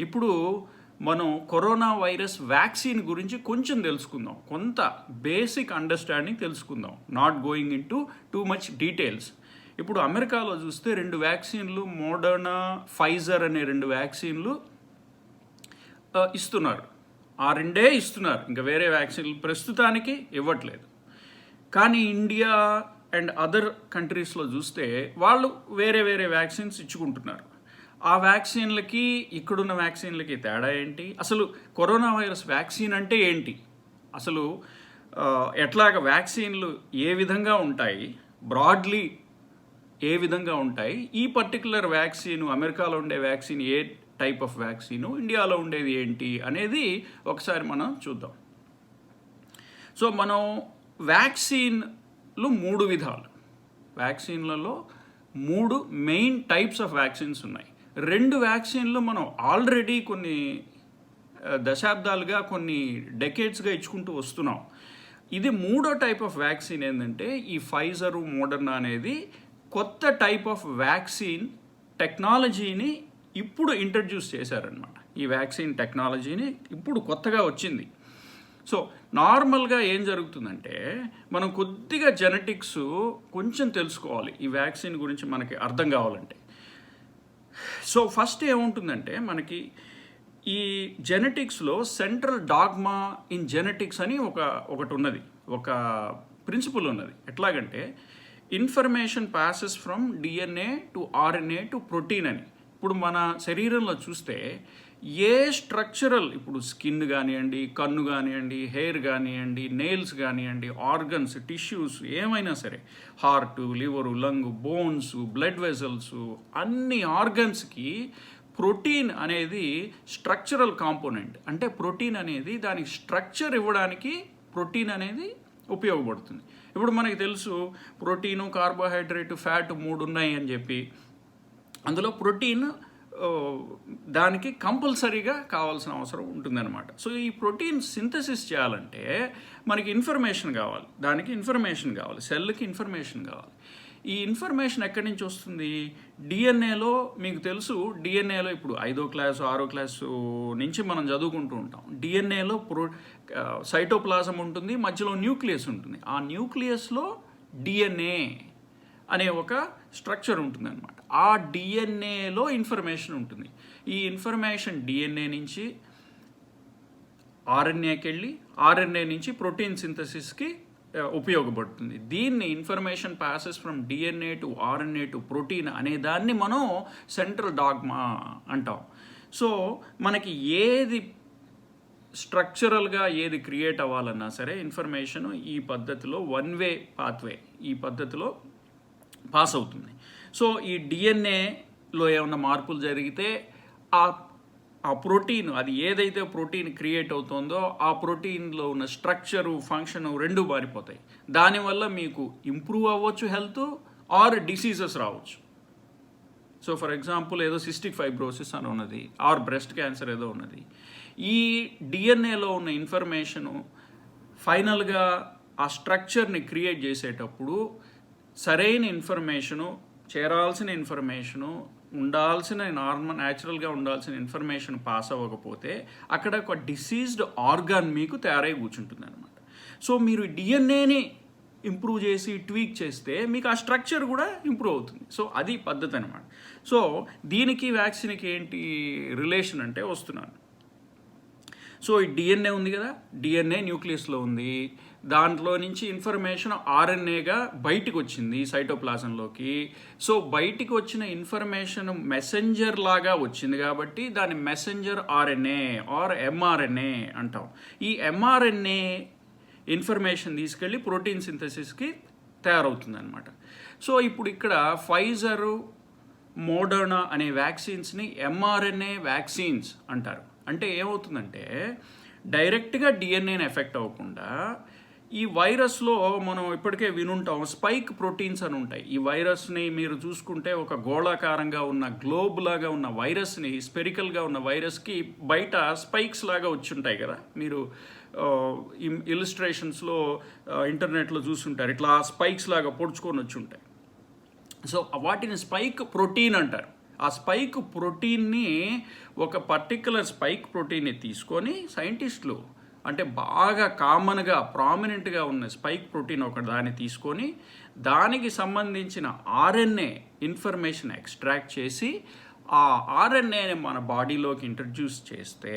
ఇప్పుడు మనం corona virus vaccine గురించి కొంచెం తెలుసుకుందాం, కొంత బేసిక్ అండర్స్టాండింగ్ తెలుసుకుందాం, not going in too much details. ఇప్పుడు అమెరికాలో చూస్తే 2 వ్యాక్సిన్లు, మోడర్నా, ఫైజర్ అనే 2 వ్యాక్సిన్లు ఇస్తున్నారు. ఆ రెండే ఇస్తున్నారు, ఇంకా వేరే వ్యాక్సిన్లు ప్రస్తుతానికి ఇవ్వట్లేదు. కానీ ఇండియా అండ్ అదర్ కంట్రీస్లో చూస్తే వాళ్ళు వేరే వేరే వ్యాక్సిన్స్ ఇచ్చుకుంటున్నారు. ఆ వ్యాక్సిన్లకి ఇక్కడున్న వ్యాక్సిన్లకి తేడా ఏంటి? అసలు కరోనా వైరస్ వ్యాక్సిన్ అంటే ఏంటి? అసలు ఎట్లాగ వ్యాక్సిన్లు ఏ విధంగా ఉంటాయి, బ్రాడ్లీ ఏ విధంగా ఉంటాయి, ఈ పర్టికులర్ వ్యాక్సిన్, అమెరికాలో ఉండే vaccine A type of vaccine, ఇండియాలో ఉండేది ఏంటి అనేది ఒకసారి మనం చూద్దాం. సో మనం వ్యాక్సిన్లు 3 విధాలు. వ్యాక్సిన్లలో 3 మెయిన్ టైప్స్ ఆఫ్ వ్యాక్సిన్స్ ఉన్నాయి. 2 వ్యాక్సిన్లు మనం ఆల్రెడీ కొన్ని దశాబ్దాలుగా, కొన్ని డెకేడ్స్గా ఇచ్చుకుంటూ వస్తున్నాం. ఇది 3వ టైప్ ఆఫ్ వ్యాక్సిన్ ఏంటంటే ఈ ఫైజరు, మోడర్నా అనేది కొత్త టైప్ ఆఫ్ వ్యాక్సిన్ టెక్నాలజీని ఇప్పుడు ఇంట్రడ్యూస్ చేశారనమాట. ఈ వ్యాక్సిన్ టెక్నాలజీని ఇప్పుడు కొత్తగా వచ్చింది. సో నార్మల్గా ఏం జరుగుతుందంటే మనం కొద్దిగా జెనెటిక్స్ కొంచెం తెలుసుకోవాలి ఈ వ్యాక్సిన్ గురించి మనకి అర్థం కావాలంటే. సో ఫస్ట్ ఏముంటుందంటే మనకి ఈ జెనెటిక్స్లో సెంట్రల్ డాగ్మా ఇన్ జెనెటిక్స్ అని ఒకటి ఉన్నది, ఒక ప్రిన్సిపల్ ఉన్నది. ఎట్లాగంటే information passes from DNA to RNA to protein అని. ఇప్పుడు మన శరీరంలో చూస్తే ఏ స్ట్రక్చరల్, ఇప్పుడు స్కిన్ కానివ్వండి, కన్ను కానివ్వండి, హెయిర్ కానివ్వండి, నెయిల్స్ కానివ్వండి, ఆర్గన్స్, టిష్యూస్ ఏమైనా సరే, heart, liver, lung, bones, blood vessels, అన్ని ఆర్గన్స్కి ప్రోటీన్ అనేది స్ట్రక్చరల్ కాంపోనెంట్. అంటే ప్రోటీన్ అనేది దానికి స్ట్రక్చర్ ఇవ్వడానికి ప్రోటీన్ అనేది ఉపయోగపడుతుంది. ఇప్పుడు మనకి తెలుసు ప్రోటీను, కార్బోహైడ్రేట్, ఫ్యాట్ 3 ఉన్నాయి అని చెప్పి. అందులో ప్రోటీన్ దానికి కంపల్సరీగా కావాల్సిన అవసరం ఉంటుందన్నమాట. సో ఈ ప్రోటీన్ సింథసిస్ చేయాలంటే మనకి ఇన్ఫర్మేషన్ కావాలి, దానికి ఇన్ఫర్మేషన్ కావాలి, సెల్కి ఇన్ఫర్మేషన్ కావాలి. ఈ ఇన్ఫర్మేషన్ ఎక్కడి నుంచి వస్తుంది? డిఎన్ఏలో మీకు తెలుసు, డిఎన్ఏలో ఇప్పుడు 5వ క్లాసు 6వ క్లాసు నుంచి మనం చదువుకుంటూ ఉంటాం. డిఎన్ఏలో సైటోప్లాజం ఉంటుంది, మధ్యలో న్యూక్లియస్ ఉంటుంది. ఆ న్యూక్లియస్లో డిఎన్ఏ అనే ఒక స్ట్రక్చర్ ఉంటుంది అనమాట. ఆ డిఎన్ఏలో ఇన్ఫర్మేషన్ ఉంటుంది. ఈ ఇన్ఫర్మేషన్ డిఎన్ఏ నుంచి ఆర్ఎన్ఏకి వెళ్ళి, ఆర్ఎన్ఏ నుంచి ప్రోటీన్ సింథసిస్కి ఉపయోగపడుతుంది. దీన్ని information passes from DNA to RNA to protein అనే దాన్ని మనం సెంట్రల్ డాగ్మా అంటాం. సో మనకి ఏది స్ట్రక్చరల్గా ఏది క్రియేట్ అవ్వాలన్నా సరే ఇన్ఫర్మేషన్ ఈ పద్ధతిలో వన్ వే పాత్వే, ఈ పద్ధతిలో పాస్ అవుతుంది. సో ఈ డిఎన్ఏలో ఏమైనా మార్పులు జరిగితే ఆ ప్రోటీన్, అది ఏదైతే ప్రోటీన్ క్రియేట్ అవుతుందో ఆ ప్రోటీన్లో ఉన్న స్ట్రక్చరు, ఫంక్షను 2 మారిపోతాయి. దానివల్ల మీకు ఇంప్రూవ్ అవ్వచ్చు హెల్త్, ఆర్ డిసీజెస్ రావచ్చు. సో ఫర్ ఎగ్జాంపుల్ ఏదో సిస్టిక్ ఫైబ్రోసిస్ అని ఉన్నది, ఆర్ బ్రెస్ట్ క్యాన్సర్ ఏదో ఉన్నది. ఈ డిఎన్ఏలో ఉన్న ఇన్ఫర్మేషను ఫైనల్గా ఆ స్ట్రక్చర్ని క్రియేట్ చేసేటప్పుడు సరైన ఇన్ఫర్మేషను, చేరాల్సిన ఇన్ఫర్మేషను, ఉండాల్సిన న్యాచురల్గా ఉండాల్సిన ఇన్ఫర్మేషన్ పాస్ అవ్వకపోతే అక్కడ ఒక డిసీజ్డ్ ఆర్గాన్ మీకు తయారై కూర్చుంటుంది అనమాట. సో మీరు డిఎన్ఏని ఇంప్రూవ్ చేసి ట్వీక్ చేస్తే మీకు ఆ స్ట్రక్చర్ కూడా ఇంప్రూవ్ అవుతుంది. సో అది పద్ధతి అనమాట. సో దీనికి వ్యాక్సిన్కి ఏంటి రిలేషన్ అంటే వస్తున్నాను. సో ఈ డిఎన్ఏ ఉంది కదా, డిఎన్ఏ న్యూక్లియస్లో ఉంది, దాంట్లో నుంచి ఇన్ఫర్మేషన్ ఆర్ఎన్ఏగా బయటికి వచ్చింది సైటోప్లాజంలోకి. సో బయటికి వచ్చిన ఇన్ఫర్మేషన్ మెసెంజర్ లాగా వచ్చింది కాబట్టి దాన్ని మెసెంజర్ ఆర్ఎన్ఏ ఆర్ ఎంఆర్ఎన్ఏ అంటాం. ఈ ఎంఆర్ఎన్ఏ ఇన్ఫర్మేషన్ తీసుకెళ్ళి ప్రోటీన్ సింథసిస్కి తయారవుతుంది అనమాట. సో ఇప్పుడు ఇక్కడ ఫైజరు, మోడర్నా అనే వ్యాక్సిన్స్ని ఎంఆర్ఎన్ఏ వ్యాక్సిన్స్ అంటారు. అంటే ఏమవుతుందంటే డైరెక్ట్గా డిఎన్ఏని ఎఫెక్ట్ అవ్వకుండా ఈ వైరస్లో మనం ఇప్పటికే వినుంటాం స్పైక్ ప్రోటీన్స్ అని ఉంటాయి. ఈ వైరస్ని మీరు చూసుకుంటే ఒక గోళాకారంగా ఉన్న గ్లోబ్ లాగా ఉన్న వైరస్ని, స్పెరికల్గా ఉన్న వైరస్కి బయట స్పైక్స్ లాగా వచ్చి ఉంటాయి కదా, మీరు ఇలిస్ట్రేషన్స్లో ఇంటర్నెట్లో చూసుంటారు, ఇట్లా స్పైక్స్ లాగా పొడుచుకొని వచ్చి ఉంటాయి. సో వాటిని స్పైక్ ప్రోటీన్ అంటారు. ఆ స్పైక్ ప్రోటీన్ని, ఒక పర్టిక్యులర్ స్పైక్ ప్రోటీన్ని తీసుకొని సైంటిస్టులు, అంటే బాగా కామన్గా ప్రామినెంట్గా ఉన్న స్పైక్ ప్రోటీన్ ఒక దాన్ని తీసుకొని దానికి సంబంధించిన ఆర్ఎన్ఏ ఇన్ఫర్మేషన్ ఎక్స్ట్రాక్ట్ చేసి ఆ ఆర్ఎన్ఏని మన బాడీలోకి ఇంట్రడ్యూస్ చేస్తే,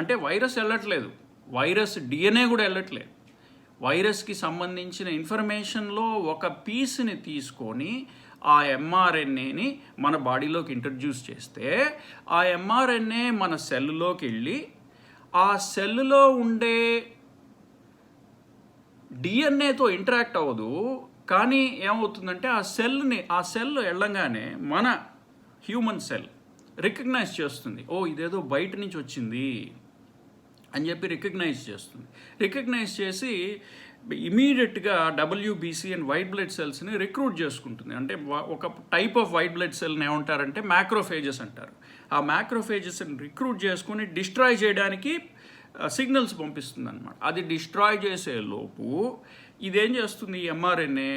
అంటే వైరస్ వెళ్ళట్లేదు, వైరస్ డిఎన్ఏ కూడా వెళ్ళట్లేదు, వైరస్కి సంబంధించిన ఇన్ఫర్మేషన్లో ఒక పీస్ని తీసుకొని ఆ ఎంఆర్ఎన్ఏని మన బాడీలోకి ఇంట్రడ్యూస్ చేస్తే ఆ ఎంఆర్ఎన్ఏ మన సెల్లులోకి వెళ్ళి ఆ సెల్లులో ఉండే డిఎన్ఏతో ఇంటరాక్ట్ అవ్వదు. కానీ ఏమవుతుందంటే ఆ సెల్ వెళ్ళంగానే మన హ్యూమన్ సెల్ రికగ్నైజ్ చేస్తుంది, ఓ ఇదేదో బయట నుంచి వచ్చింది అని చెప్పి రికగ్నైజ్ చేసి ఇమీడియట్గా డబ్ల్యూబీసీ అండ్ వైట్ బ్లడ్ సెల్స్ని రిక్రూట్ చేసుకుంటుంది. అంటే ఒక టైప్ ఆఫ్ వైట్ బ్లడ్ సెల్ని ఏమంటారంటే మ్యాక్రోఫేజెస్ అంటారు. ఆ మ్యాక్రోఫేజెస్ని రిక్రూట్ చేసుకుని డిస్ట్రాయ్ చేయడానికి సిగ్నల్స్ పంపిస్తుంది అనమాట. అది డిస్ట్రాయ్ చేసే లోపు ఇదేం చేస్తుంది, ఈ ఎంఆర్ఎన్ఏ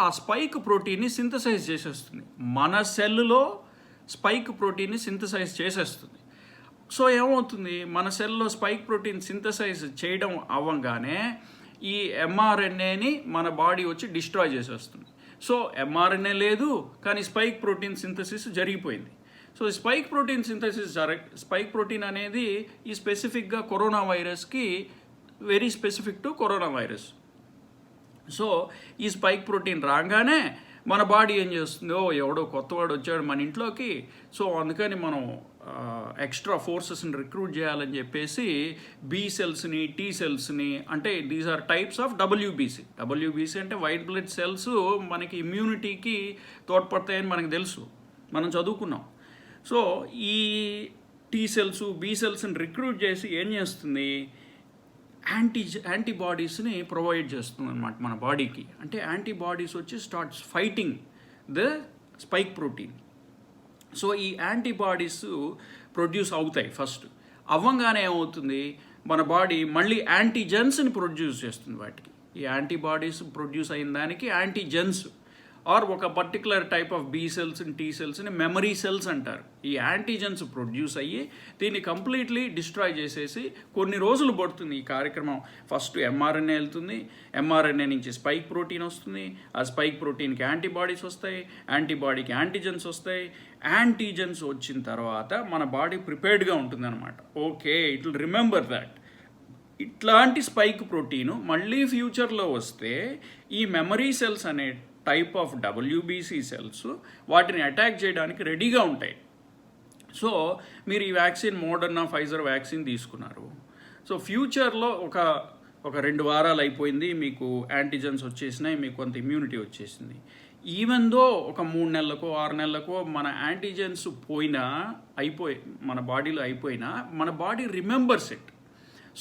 ఆ స్పైక్ ప్రోటీన్ని సింథసైజ్ చేసేస్తుంది, మన సెల్లో స్పైక్ ప్రోటీన్ని సింథసైజ్ చేసేస్తుంది. సో ఏమవుతుంది, మన సెల్లో స్పైక్ ప్రోటీన్ సింథసైజ్ చేయడం అవ్వగానే ఈ ఎంఆర్ఎన్ఏని మన బాడీ వచ్చి డిస్ట్రాయ్ చేసేస్తుంది. సో ఎంఆర్ఎన్ఏ లేదు, కానీ స్పైక్ ప్రోటీన్ సింథసిస్ జరిగిపోయింది. సో స్పైక్ ప్రోటీన్ అనేది ఈ స్పెసిఫిక్గా కరోనా వైరస్కి very specific to corona virus. So ఈ స్పైక్ ప్రోటీన్ రాగానే మన బాడీ ఏం చేస్తుంది, ఓ ఎవడో కొత్తవాడు వచ్చాడు మన ఇంట్లోకి, సో అందుకని మనం ఎక్స్ట్రా ఫోర్సెస్ని రిక్రూట్ చేయాలని చెప్పేసి బీ సెల్స్ని, టీ సెల్స్ని, అంటే these are types of WBC అంటే వైట్ బ్లడ్ సెల్స్ మనకి ఇమ్యూనిటీకి తోడ్పడతాయని మనకు తెలుసు, మనం చదువుకున్నాం. సో ఈ టీ సెల్స్, బీ సెల్స్ని రిక్రూట్ చేసి ఏం చేస్తుంది, యాంటీబాడీస్ని ప్రొవైడ్ చేస్తుంది అనమాట మన బాడీకి. అంటే యాంటీబాడీస్ వచ్చి starts fighting the spike protein. So ఈ యాంటీబాడీస్ ప్రొడ్యూస్ అవుతాయి. ఫస్ట్ అవ్వంగానే ఏమవుతుంది, మన బాడీ మళ్ళీ యాంటీజెన్స్ని ప్రొడ్యూస్ చేస్తుంది వాటికి. ఈ యాంటీబాడీస్ ప్రొడ్యూస్ అయిన దానికి యాంటీజెన్స్ ఆర్ ఒక particular type of B cells and T సెల్స్ని మెమరీ సెల్స్ అంటారు. ఈ యాంటీజెన్స్ ప్రొడ్యూస్ అయ్యి దీన్ని కంప్లీట్లీ డిస్ట్రాయ్ చేసేసి కొన్ని రోజులు పడుతుంది ఈ కార్యక్రమం. ఫస్ట్ ఎంఆర్ఎన్ఏ వెళ్తుంది, ఎంఆర్ఎన్ఏ నుంచి స్పైక్ ప్రోటీన్ వస్తుంది, ఆ స్పైక్ ప్రోటీన్కి యాంటీబాడీస్ వస్తాయి, యాంటీబాడీకి యాంటీజెన్స్ వస్తాయి. యాంటీజెన్స్ వచ్చిన తర్వాత మన బాడీ ప్రిపేర్డ్గా ఉంటుంది అనమాట. Okay, it will remember that. ఇట్లాంటి స్పైక్ ప్రోటీను మళ్ళీ ఫ్యూచర్లో వస్తే ఈ మెమరీ సెల్స్ అనే టైప్ ఆఫ్ డబ్ల్యూబీసీ సెల్స్ వాటిని అటాక్ చేయడానికి రెడీగా ఉంటాయి. సో మీరు ఈ వ్యాక్సిన్ మోడర్నా, ఫైజర్ వ్యాక్సిన్ తీసుకున్నారు. సో ఫ్యూచర్లో ఒక 2 వారాలు అయిపోయింది, మీకు యాంటీజెన్స్ వచ్చేసినాయి, మీకు కొంత ఇమ్యూనిటీ వచ్చేసింది. ఈవెన్ దో ఒక 3 నెలలకో 6 నెలలకో మన యాంటీజెన్స్ మన బాడీలో అయిపోయినా మన బాడీ రిమెంబర్స్ ఇట్.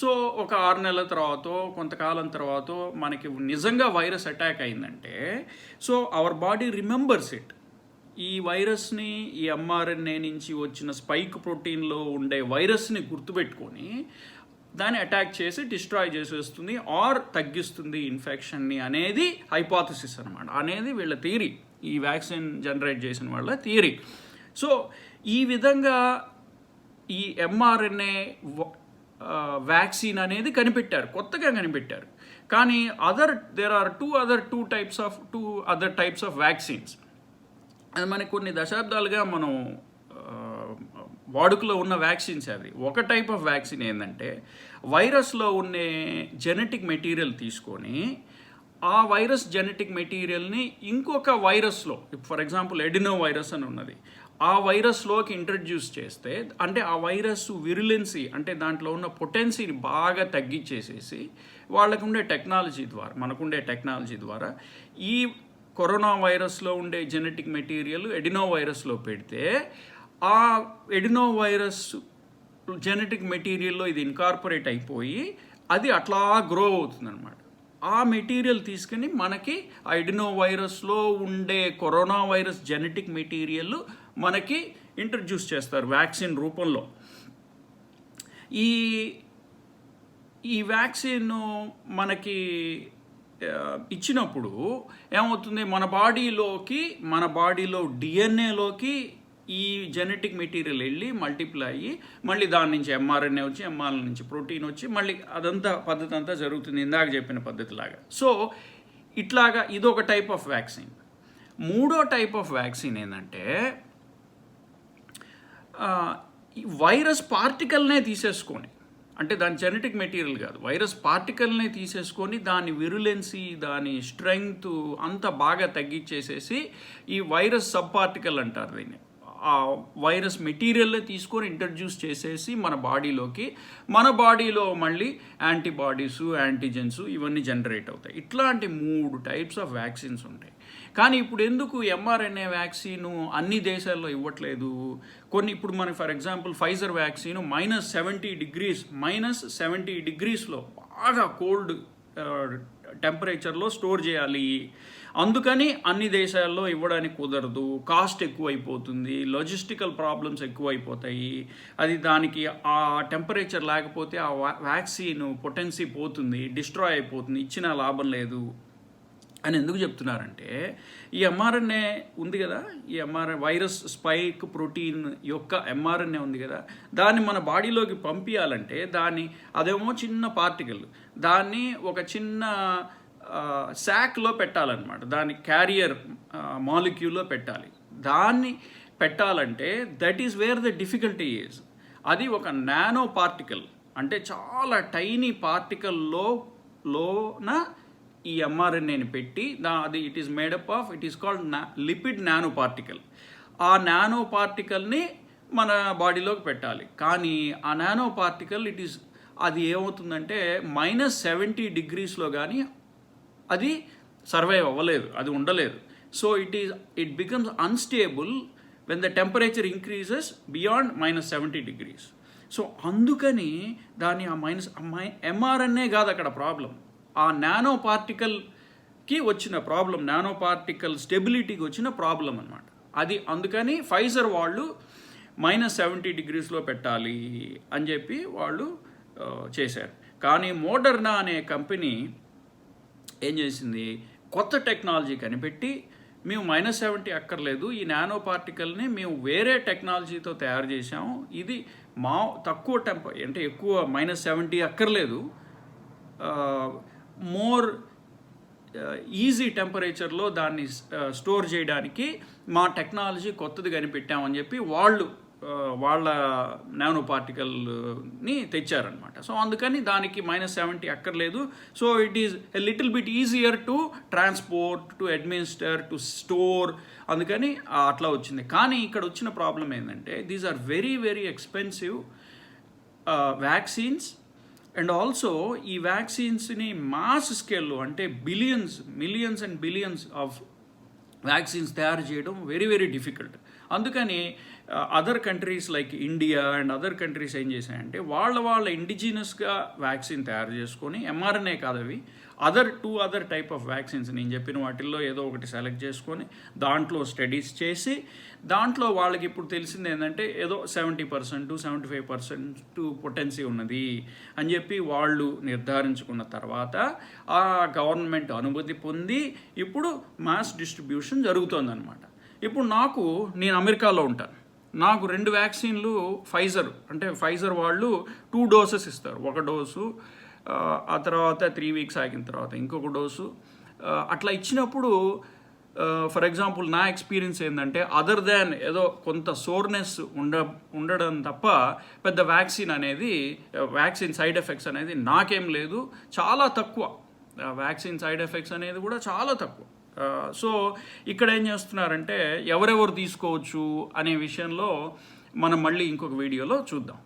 సో ఒక 6 నెలల తర్వాత, కొంతకాలం తర్వాత మనకి నిజంగా వైరస్ అటాక్ అయిందంటే, so our body remembers it. ఈ వైరస్ని, ఈ ఎంఆర్ఎన్ఏ నుంచి వచ్చిన స్పైక్ ప్రోటీన్లో ఉండే వైరస్ని గుర్తుపెట్టుకొని దాన్ని అటాక్ చేసి డిస్ట్రాయ్ చేసేస్తుంది ఆర్ తగ్గిస్తుంది ఇన్ఫెక్షన్ని అనేది హైపోథసిస్ అనమాట, అనేది వీళ్ళ థియరీ, ఈ వ్యాక్సిన్ జనరేట్ చేసిన వాళ్ళ థియరీ. సో ఈ విధంగా ఈ ఎంఆర్ఎన్ఏ వ్యాక్సిన్ అనేది కొత్తగా కనిపెట్టారు. కానీ there are two other types of vaccines. అది మనకి కొన్ని దశాబ్దాలుగా మనం వాడుకలో ఉన్న వ్యాక్సిన్స్ అవి. ఒక టైప్ ఆఫ్ వ్యాక్సిన్ ఏంటంటే వైరస్లో ఉండే జెనెటిక్ మెటీరియల్ తీసుకొని ఆ వైరస్ జెనెటిక్ మెటీరియల్ని ఇంకొక వైరస్లో, ఫర్ ఎగ్జాంపుల్ ఎడినో వైరస్ అని ఉన్నది, ఆ వైరస్లోకి ఇంట్రడ్యూస్ చేస్తే, అంటే ఆ వైరస్ విరులెన్సీ, అంటే దాంట్లో ఉన్న పొటెన్సీని బాగా తగ్గించేసేసి మనకుండే టెక్నాలజీ ద్వారా ఈ కరోనా వైరస్లో ఉండే జెనెటిక్ మెటీరియల్ ఎడినో వైరస్లో పెడితే ఆ ఎడినో వైరస్ జెనెటిక్ మెటీరియల్లో ఇది ఇన్కార్పొరేట్ అయిపోయి అది అట్లా గ్రో అవుతుంది అనమాట. ఆ మెటీరియల్ తీసుకుని మనకి ఆ ఎడినో వైరస్లో ఉండే కరోనా వైరస్ జెనెటిక్ మెటీరియల్ మనకి ఇంట్రడ్యూస్ చేస్తారు వ్యాక్సిన్ రూపంలో. ఈ వ్యాక్సిన్ మనకి ఇచ్చినప్పుడు ఏమవుతుంది, మన బాడీలో డిఎన్ఏలోకి ఈ జెనెటిక్ మెటీరియల్ వెళ్ళి మల్టిప్లై అయ్యి మళ్ళీ దాని నుంచి ఎంఆర్ఎన్ఏ వచ్చి ఎంఆర్ఎన్ఏ నుంచి ప్రోటీన్ వచ్చి మళ్ళీ అదంతా పద్ధతి అంతా జరుగుతుంది ఇందాక చెప్పిన పద్ధతిలాగా. సో ఇట్లాగా ఇదొక టైప్ ఆఫ్ వ్యాక్సిన్. మూడో టైప్ ఆఫ్ వ్యాక్సిన్ ఏంటంటే వైరస్ పార్టికల్నే తీసేసుకొని, అంటే దాని జెనెటిక్ మెటీరియల్ కాదు, వైరస్ పార్టికల్నే తీసేసుకొని దాని విరులెన్సీ, దాని స్ట్రెంగ్త్ అంతా బాగా తగ్గించేసేసి ఈ వైరస్ సబ్ పార్టికల్ అంటారు దీన్ని, ఆ వైరస్ మెటీరియల్ని తీసుకొని ఇంట్రడ్యూస్ చేసేసి మన బాడీలో మళ్ళీ యాంటీబాడీసు, యాంటీజెన్స్ ఇవన్నీ జనరేట్ అవుతాయి. ఇట్లాంటి 3 టైప్స్ ఆఫ్ వ్యాక్సిన్స్ ఉంటాయి. కానీ ఇప్పుడు ఎందుకు ఎంఆర్ఎన్ఏ వ్యాక్సిన్ అన్ని దేశాల్లో ఇవ్వట్లేదు? కొన్ని ఇప్పుడు మనకి ఫర్ ఎగ్జాంపుల్ ఫైజర్ వ్యాక్సిన్ -70 డిగ్రీస్లో బాగా కోల్డ్ టెంపరేచర్లో స్టోర్ చేయాలి. అందుకని అన్ని దేశాల్లో ఇవ్వడానికి కుదరదు, కాస్ట్ ఎక్కువైపోతుంది, లాజిస్టికల్ ప్రాబ్లమ్స్ ఎక్కువైపోతాయి. అది దానికి ఆ టెంపరేచర్ లేకపోతే ఆ వ్యాక్సిన్ పొటెన్సీ పోతుంది, డిస్ట్రాయ్ అయిపోతుంది, ఇచ్చిన లాభం లేదు అని ఎందుకు చెప్తున్నారంటే ఈ ఎంఆర్ఎన్ఏ ఉంది కదా, ఈ వైరస్ స్పైక్ ప్రోటీన్ యొక్క ఎంఆర్ఎన్ఏ ఉంది కదా, దాన్ని మన బాడీలోకి పంపించాలంటే అదేమో చిన్న పార్టికల్, దాన్ని ఒక చిన్న శాక్లో పెట్టాలన్నమాట, దాని క్యారియర్ మాలిక్యూల్లో పెట్టాలి. దాన్ని పెట్టాలంటే that is where the difficulty is. అది ఒక నానో పార్టికల్, అంటే చాలా టైనీ పార్టికల్లోన ఈ ఎంఆర్ఎన్ఏని పెట్టి it is made up of, it is called lipid nano particle. ఆ నానో పార్టికల్ని మన బాడీలోకి పెట్టాలి. కానీ ఆ నానో పార్టికల్ అది ఏమవుతుందంటే -70 డిగ్రీస్లో కానీ అది సర్వైవ్ అవ్వలేదు, అది ఉండలేదు. So it becomes unstable when the temperature increases beyond -70 degrees. So అందుకని దాని ఎంఆర్ఎన్ఏ కాదు అక్కడ ప్రాబ్లం, ఆ నానో పార్టికల్కి వచ్చిన ప్రాబ్లం, నానో పార్టికల్ స్టెబిలిటీకి వచ్చిన ప్రాబ్లం అనమాట. అందుకని ఫైజర్ వాళ్ళు -70 డిగ్రీస్లో పెట్టాలి అని చెప్పి వాళ్ళు చేశారు. కానీ మోడర్నా అనే కంపెనీ ఏం చేసింది, కొత్త టెక్నాలజీ కనిపెట్టి మేము -70 అక్కర్లేదు, ఈ నానో పార్టికల్ని మేము వేరే టెక్నాలజీతో తయారు చేసాము, ఇది తక్కువ అంటే ఎక్కువ -70 అక్కర్లేదు, మోర్ ఈజీ టెంపరేచర్లో దాన్ని స్టోర్ చేయడానికి మా టెక్నాలజీ కొత్తది కనిపెట్టామని చెప్పి వాళ్ళ నానో పార్టికల్ని తెచ్చారనమాట. సో అందుకని దానికి -70 అక్కర్లేదు. So it is a little bit easier to transport, to administer, to store, అందుకని అట్లా వచ్చింది. కానీ ఇక్కడ వచ్చిన ప్రాబ్లం ఏంటంటే these are very very expensive vaccines. And also ఈ వ్యాక్సిన్స్ని మాస్ స్కేల్లో, అంటే millions and billions of vaccines తయారు చేయడం వెరీ వెరీ డిఫికల్ట్. అందుకని other countries like India and other countries ఏం చేశాయంటే వాళ్ళ ఇండిజినస్గా వ్యాక్సిన్ తయారు చేసుకొని, ఎంఆర్ఎన్ఏ కాదు అవి, అదర్ టైప్ ఆఫ్ వ్యాక్సిన్స్ నేను చెప్పిన వాటిల్లో ఏదో ఒకటి సెలెక్ట్ చేసుకొని దాంట్లో స్టడీస్ చేసి, దాంట్లో వాళ్ళకి ఇప్పుడు తెలిసింది ఏంటంటే ఏదో 70% 75% పొటెన్సీ ఉన్నది అని చెప్పి వాళ్ళు నిర్ధారించుకున్న తర్వాత ఆ గవర్నమెంట్ అనుమతి పొంది ఇప్పుడు మాస్ డిస్ట్రిబ్యూషన్ జరుగుతుందన్నమాట. ఇప్పుడు నేను అమెరికాలో ఉంటాను, నాకు 2 వ్యాక్సిన్లు ఫైజర్ వాళ్ళు 2 డోసెస్ ఇస్తారు. ఒక డోసు ఆ తర్వాత 3 వీక్స్ ఆగిన తర్వాత ఇంకొక డోసు అట్లా ఇచ్చినప్పుడు, ఫర్ ఎగ్జాంపుల్ నా ఎక్స్పీరియన్స్ ఏంటంటే అదర్ దాన్ ఏదో కొంత సోర్నెస్ ఉండడం తప్ప పెద్ద వ్యాక్సిన్ సైడ్ ఎఫెక్ట్స్ అనేది నాకేం లేదు, చాలా తక్కువ. వ్యాక్సిన్ సైడ్ ఎఫెక్ట్స్ అనేది కూడా చాలా తక్కువ. సో ఇక్కడ ఏం చేస్తున్నారంటే ఎవరెవరు తీసుకోవచ్చు అనే విషయంలో మనం మళ్ళీ ఇంకొక వీడియోలో చూద్దాం.